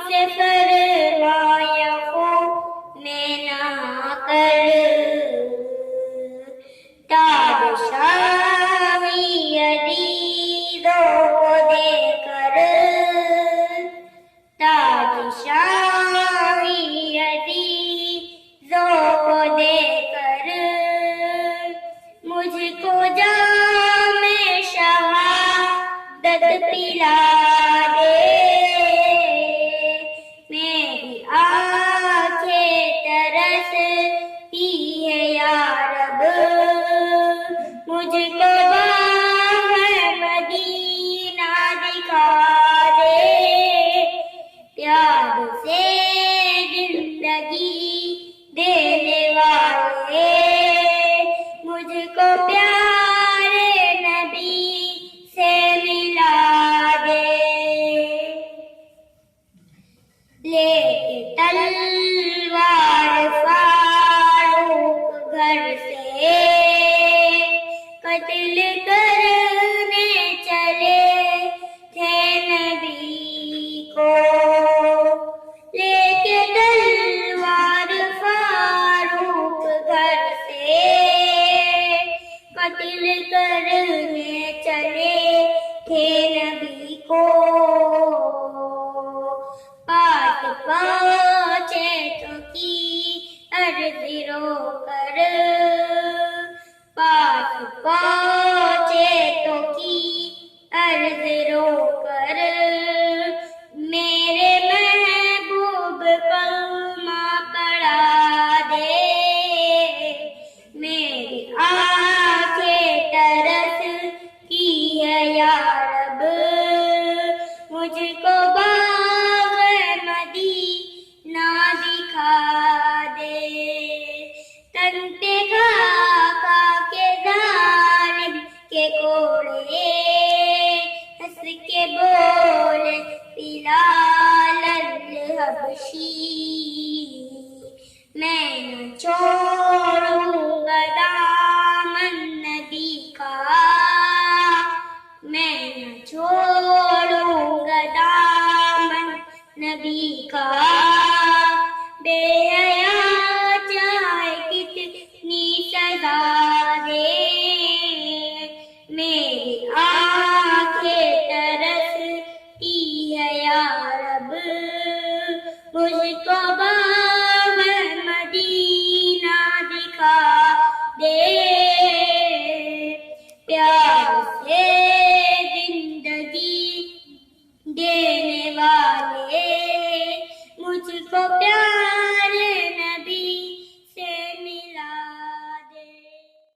سے فرمایا خوف میں نہ کر، تاج شاہی عزیزوں کو دے کر، تاج شاہی عزیزوں کو دے کر، مجھ کو جام شہادت پلا دے، میری آنکھیں ترستی ہے یا رب، مجھ کو باغ مدینہ دکھا دے، پیار سے زندگی دینے والے مجھ کو پیارے نبی سے ملا دے، لے کے تلوار فاروق گھر سے قتل کرنے چلے تھے نبی کو، لے کے تلوار فاروق گھر سے قتل کرنے چلے تھے نبی کو، پاس پہنچے تو کی عرض رو کر، پاس پہنچے تو کی عرض رو کر، میرے محبوب کلمہ پڑھا دے، میری آنکھیں ترستی ہے یا رب، مجھ کو باغ مدینہ دکھا دے، تن پہ کھا کے ظالم کے کوڑے، ہنس کے بولے بلال الحبشی، میں نہ چھوڑوں گا دامن نبی کا، میں نہ چھوڑوں گا دامن نبی کا، بے حیا چاہے کتنی سزا دے، میری